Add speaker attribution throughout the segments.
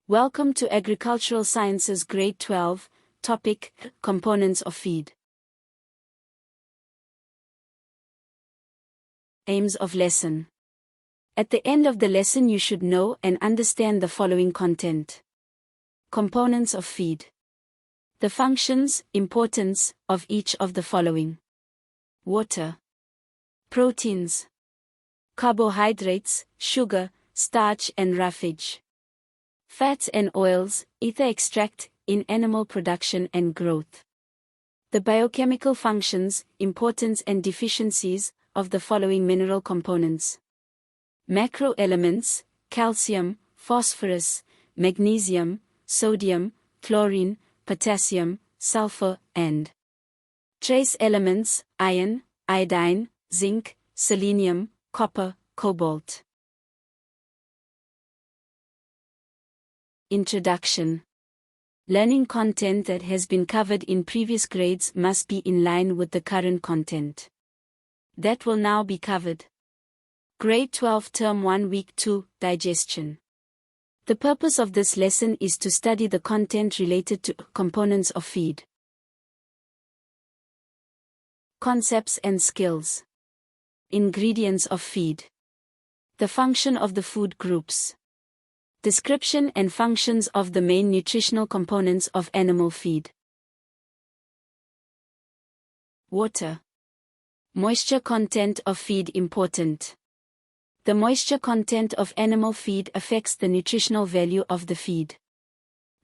Speaker 1: Welcome to Agricultural Sciences Grade 12, topic, Components of Feed. Aims of lesson. At the end of the lesson you should know and understand the following content. Components of feed. The functions, importance, of each of the following. Water. Proteins. Carbohydrates, sugar, starch and roughage. Fats and oils, ether extract, in animal production and growth. The biochemical functions, importance and deficiencies, of the following mineral components. Macro elements, calcium, phosphorus, magnesium, sodium, chlorine, potassium, sulfur, and trace elements, iron, iodine, zinc, selenium, copper, cobalt. Introduction. Learning content that has been covered in previous grades must be in line with the current content. That will now be covered. Grade 12 Term 1 Week 2, Digestion. The purpose of this lesson is to study the content related to components of feed. Concepts and skills. Ingredients of feed. The function of the food groups. Description and functions of the main nutritional components of animal feed. Water. Moisture content of feed important. The moisture content of animal feed affects the nutritional value of the feed.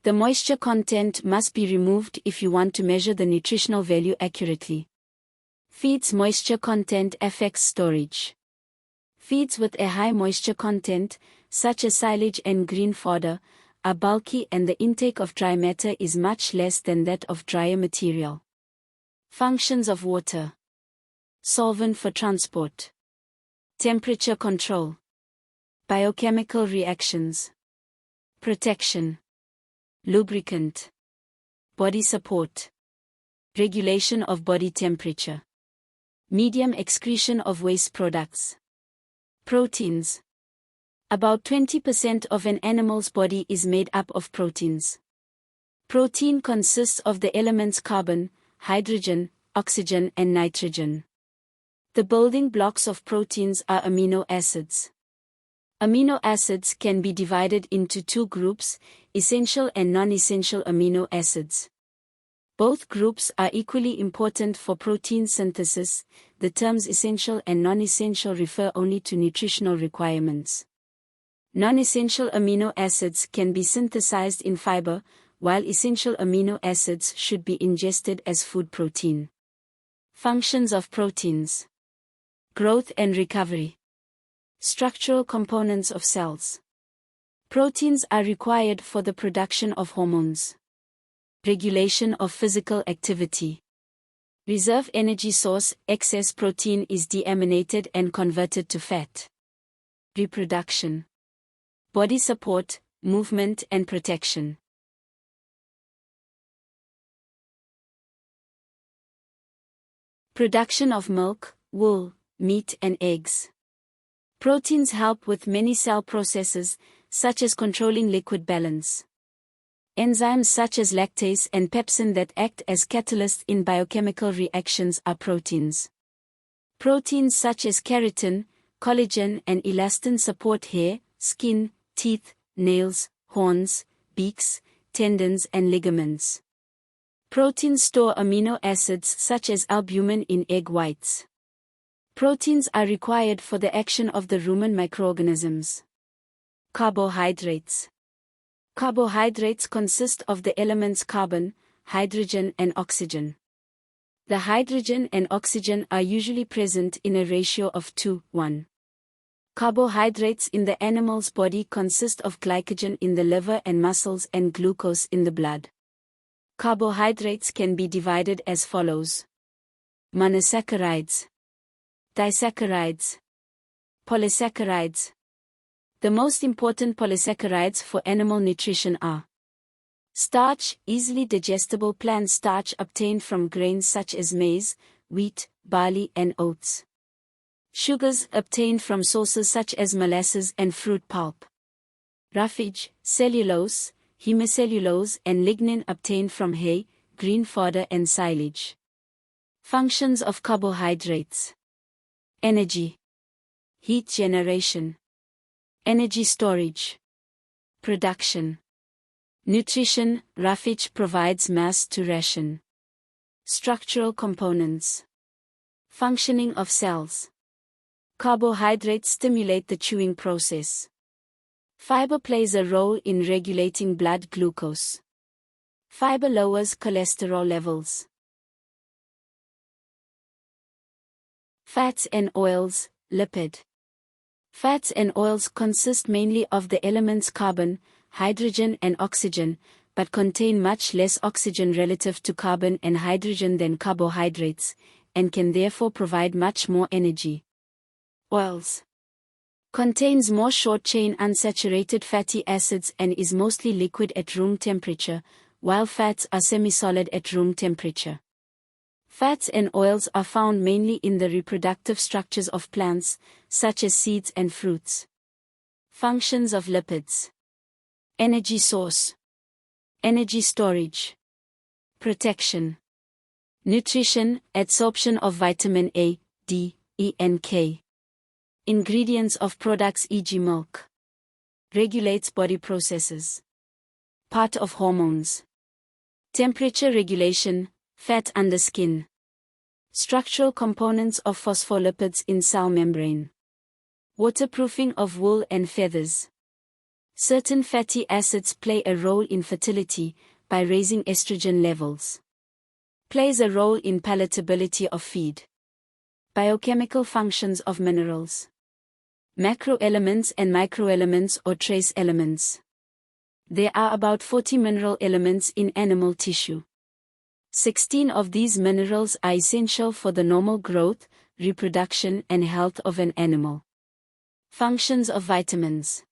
Speaker 1: The moisture content must be removed if you want to measure the nutritional value accurately. Feed's moisture content affects storage. Feeds with a high moisture content, such as silage and green fodder, are bulky and the intake of dry matter is much less than that of drier material. Functions of water. Solvent for transport. Temperature control. Biochemical reactions. Protection. Lubricant. Body support. Regulation of body temperature. Medium excretion of waste products. Proteins. About 20% of an animal's body is made up of proteins. Protein consists of the elements carbon, hydrogen, oxygen and nitrogen. The building blocks of proteins are amino acids. Amino acids can be divided into two groups, essential and non-essential amino acids. Both groups are equally important for protein synthesis. The terms essential and non-essential refer only to nutritional requirements. Non-essential amino acids can be synthesized in fiber, while essential amino acids should be ingested as food protein. Functions of proteins. Growth and recovery. Structural components of cells. Proteins are required for the production of hormones. Regulation of physical activity. Reserve energy source. Excess protein is deaminated and converted to fat. Reproduction. Body support, movement and protection. Production of milk, wool, meat and eggs. Proteins help with many cell processes, such as controlling liquid balance. Enzymes such as lactase and pepsin that act as catalysts in biochemical reactions are proteins. Proteins such as keratin, collagen and elastin support hair, skin, teeth, nails, horns, beaks, tendons and ligaments. Proteins store amino acids such as albumin in egg whites. Proteins are required for the action of the rumen microorganisms. Carbohydrates. Carbohydrates consist of the elements carbon, hydrogen and oxygen. The hydrogen and oxygen are usually present in a ratio of 2:1. Carbohydrates in the animal's body consist of glycogen in the liver and muscles and glucose in the blood. Carbohydrates can be divided as follows. Monosaccharides. Disaccharides. Polysaccharides. The most important polysaccharides for animal nutrition are starch, easily digestible plant starch obtained from grains such as maize, wheat, barley and oats. Sugars obtained from sources such as molasses and fruit pulp. roughage, cellulose, hemicellulose and lignin obtained from hay, green fodder and silage. Functions of carbohydrates. Energy. Heat generation. Energy storage. Production. Nutrition, roughage provides mass to ration. Structural components. Functioning of cells. Carbohydrates stimulate the chewing process. Fiber plays a role in regulating blood glucose. Fiber lowers cholesterol levels. Fats and oils, lipid. Fats and oils consist mainly of the elements carbon, hydrogen and oxygen, but contain much less oxygen relative to carbon and hydrogen than carbohydrates, and can therefore provide much more energy. Oils. Contains more short-chain unsaturated fatty acids and is mostly liquid at room temperature, while fats are semi-solid at room temperature. Fats and oils are found mainly in the reproductive structures of plants, such as seeds and fruits. Functions of lipids. Energy source. Energy storage. Protection. Nutrition, absorption of vitamin A, D, E and K. Ingredients of products e.g. milk. Regulates body processes. Part of hormones. Temperature regulation, fat under skin. Structural components of phospholipids in cell membrane. Waterproofing of wool and feathers. Certain fatty acids play a role in fertility, by raising estrogen levels. Plays a role in palatability of feed. Biochemical functions of minerals. Macroelements and microelements or trace elements. There are about 40 mineral elements in animal tissue. 16 of these minerals are essential for the normal growth, reproduction and health of an animal. Functions of vitamins.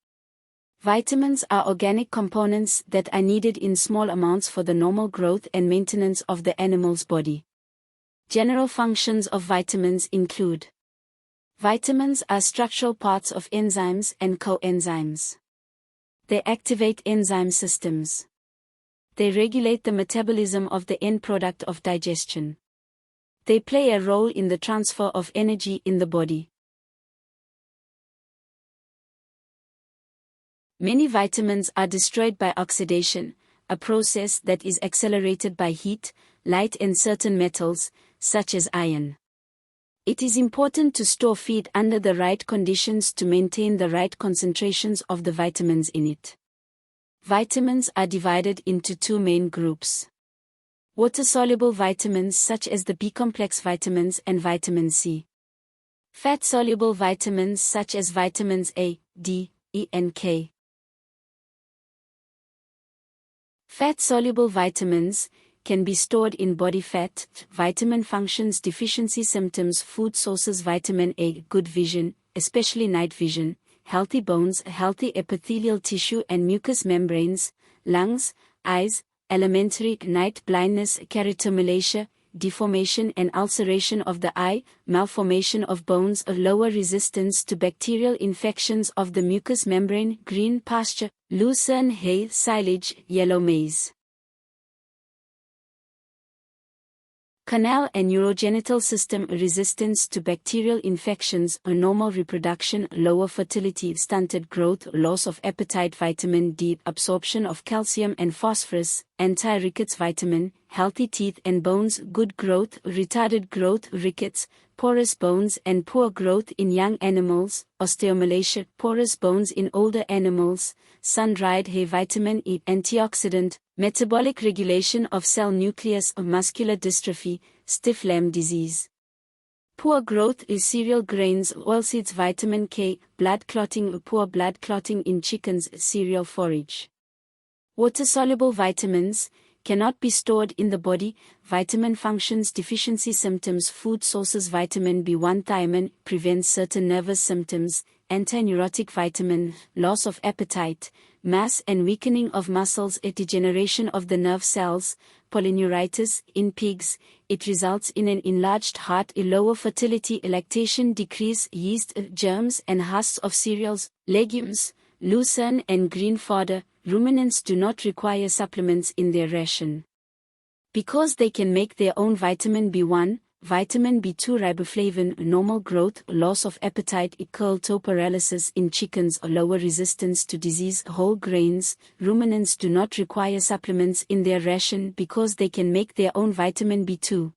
Speaker 1: Vitamins are organic components that are needed in small amounts for the normal growth and maintenance of the animal's body. General functions of vitamins include: vitamins are structural parts of enzymes and coenzymes. They activate enzyme systems. They regulate the metabolism of the end product of digestion. They play a role in the transfer of energy in the body. Many vitamins are destroyed by oxidation, a process that is accelerated by heat, light and certain metals, such as iron. It is important to store feed under the right conditions to maintain the right concentrations of the vitamins in it. Vitamins are divided into two main groups. Water-soluble vitamins such as the B-complex vitamins and vitamin C. Fat-soluble vitamins such as vitamins A, D, E and K. Fat-soluble vitamins can be stored in body fat. Vitamin functions deficiency symptoms. Food sources: vitamin A, good vision, especially night vision, healthy bones, healthy epithelial tissue and mucous membranes, lungs, eyes, elementary night blindness, keratomalacia, deformation and ulceration of the eye, malformation of bones, a lower resistance to bacterial infections of the mucous membrane, green pasture, lucerne, hay, silage, yellow maize. Canal and urogenital system: resistance to bacterial infections, a normal reproduction, lower fertility, stunted growth, loss of appetite. Vitamin D, absorption of calcium and phosphorus, anti-rickets. Vitamin, healthy teeth and bones, good growth, retarded growth, rickets, porous bones and poor growth in young animals, osteomalacia, porous bones in older animals, sun-dried hay. Vitamin E, antioxidant, metabolic regulation of cell nucleus, muscular dystrophy, stiff limb disease. Poor growth is cereal grains, oilseeds. Vitamin K, blood clotting, poor blood clotting in chickens, cereal forage. Water-soluble vitamins cannot be stored in the body. Vitamin functions deficiency symptoms. Food sources: vitamin B1, thiamine, prevents certain nervous symptoms, antineurotic. Vitamin, loss of appetite, mass and weakening of muscles, degeneration of the nerve cells, polyneuritis. In pigs, it results in an enlarged heart, lower fertility, lactation decrease, yeast, germs and husks of cereals, legumes, lucerne and green fodder. Ruminants do not require supplements in their ration. Because they can make their own vitamin B1, vitamin B2, riboflavin, normal growth, loss of appetite, curl toe paralysis in chickens, or lower resistance to disease. Whole grains. Ruminants do not require supplements in their ration because they can make their own vitamin B2.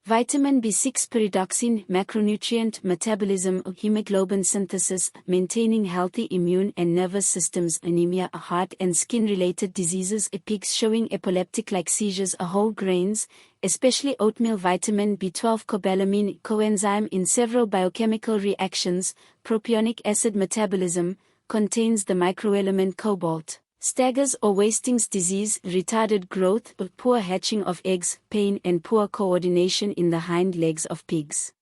Speaker 1: Vitamin B6, pyridoxine, macronutrient, metabolism, hemoglobin synthesis, maintaining healthy immune and nervous systems, anemia, heart and skin-related diseases, pigs showing epileptic-like seizures. Whole grains, especially oatmeal. Vitamin B12, cobalamin, coenzyme in several biochemical reactions, propionic acid metabolism, contains the microelement cobalt. Staggers or wastings disease, retarded growth, poor hatching of eggs, pain and poor coordination in the hind legs of pigs.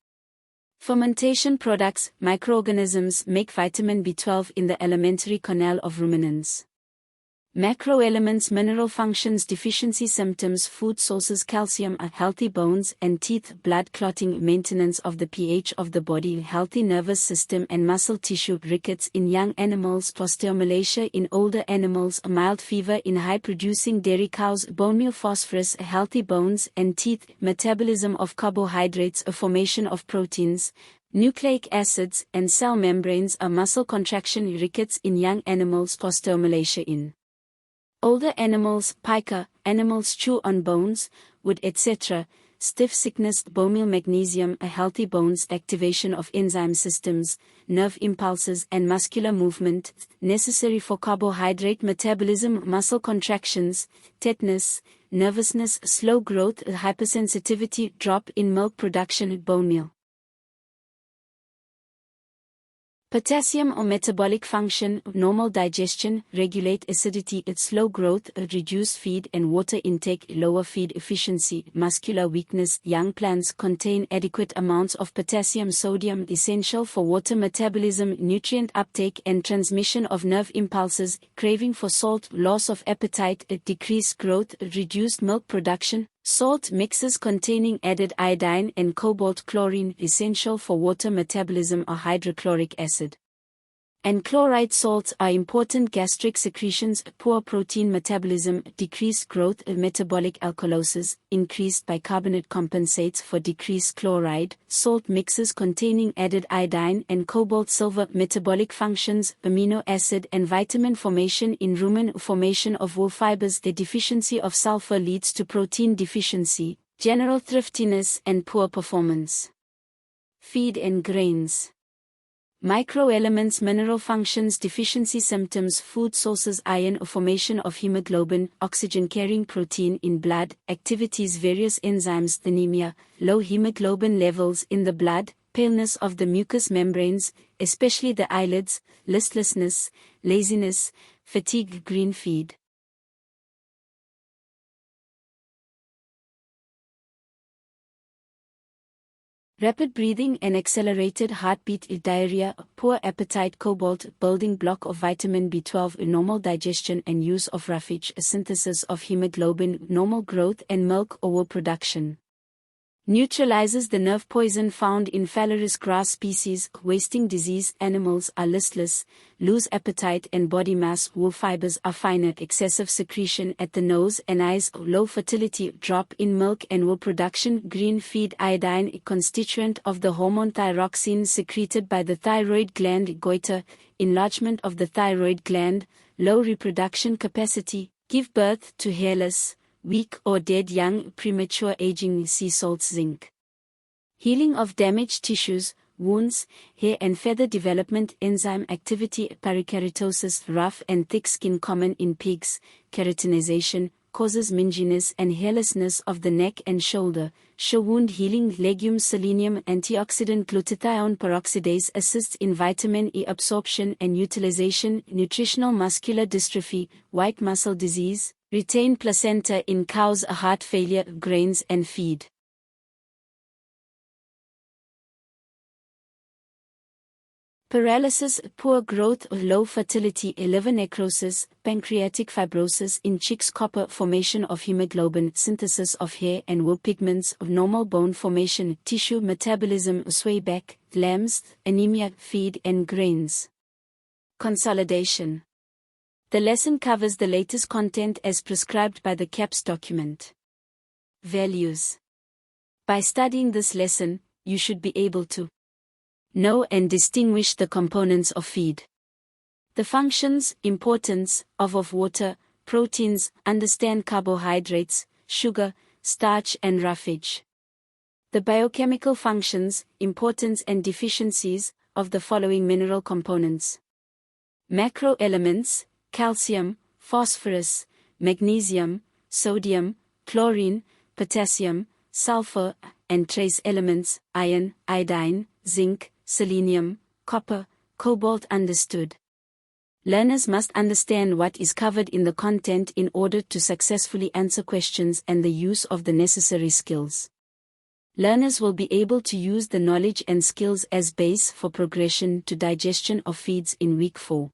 Speaker 1: Fermentation products. Microorganisms make vitamin B12 in the alimentary canal of ruminants. Macroelements, mineral functions, deficiency symptoms, food sources, calcium, healthy bones and teeth, blood clotting, maintenance of the pH of the body, healthy nervous system and muscle tissue, rickets in young animals, osteomalacia in older animals, mild fever in high-producing dairy cows, bone meal, phosphorus, healthy bones and teeth, metabolism of carbohydrates, a formation of proteins, nucleic acids and cell membranes, a muscle contraction, rickets in young animals, osteomalacia in older animals, pica, animals chew on bones, wood, etc., stiff sickness, bone meal, magnesium, a healthy bones, activation of enzyme systems, nerve impulses and muscular movement, necessary for carbohydrate metabolism, muscle contractions, tetanus, nervousness, slow growth, hypersensitivity, drop in milk production, bone meal. Potassium or metabolic function, normal digestion, regulate acidity, slow growth, reduce feed and water intake, lower feed efficiency, muscular weakness. Young plants contain adequate amounts of potassium, sodium, essential for water metabolism, nutrient uptake and transmission of nerve impulses, craving for salt, loss of appetite, decreased growth, reduced milk production. Salt mixes containing added iodine and cobalt, chlorine, essential for water metabolism, or hydrochloric acid and chloride salts are important gastric secretions, poor protein metabolism, decreased growth, metabolic alkalosis, increased bicarbonate compensates for decreased chloride, salt mixes containing added iodine and cobalt, silver, metabolic functions, amino acid and vitamin formation in rumen, formation of wool fibers. The deficiency of sulfur leads to protein deficiency, general thriftiness and poor performance. Feed and grains. Microelements, mineral functions, deficiency symptoms, food sources, iron, formation of hemoglobin, oxygen-carrying protein in blood, activities, various enzymes, anemia, low hemoglobin levels in the blood, paleness of the mucous membranes, especially the eyelids, listlessness, laziness, fatigue. Green feed. Rapid breathing and accelerated heartbeat, diarrhea, poor appetite, cobalt, building block of vitamin B12, normal digestion and use of roughage, synthesis of hemoglobin, normal growth and milk or wool production. Neutralizes the nerve poison found in phalaris grass species, wasting disease. Animals are listless, lose appetite and body mass. Wool fibers are finer, excessive secretion at the nose and eyes, low fertility, drop in milk and wool production. Green feed. Iodine, a constituent of the hormone thyroxine secreted by the thyroid gland. Goiter, enlargement of the thyroid gland, low reproduction capacity, give birth to hairless, weak or dead young, premature aging. Sea salts. Zinc. Healing of damaged tissues, wounds, hair and feather development. Enzyme activity. Perikeratosis, rough and thick skin common in pigs. Keratinization, causes minginess and hairlessness of the neck and shoulder. Wound healing. Legumes. Selenium, antioxidant. Glutathione peroxidase assists in vitamin E absorption and utilization. Nutritional. Muscular dystrophy, white muscle disease, retained placenta in cows, heart failure. Grains and feed. Paralysis, poor growth or low fertility, liver necrosis, pancreatic fibrosis in chicks, copper, formation of hemoglobin, synthesis of hair and wool pigments, normal bone formation, tissue metabolism, sway back, lambs, anemia, feed and grains. Consolidation. The lesson covers the latest content as prescribed by the CAPS document. Values. By studying this lesson, you should be able to know and distinguish the components of feed. The functions, importance, of water, proteins, understand carbohydrates, sugar, starch and roughage. The biochemical functions, importance and deficiencies, of the following mineral components. Macro elements, calcium, phosphorus, magnesium, sodium, chlorine, potassium, sulfur, and trace elements, iron, iodine, zinc, selenium, copper, cobalt. Understood. Learners must understand what is covered in the content in order to successfully answer questions and the use of the necessary skills. Learners will be able to use the knowledge and skills as base for progression to digestion of feeds in week 4.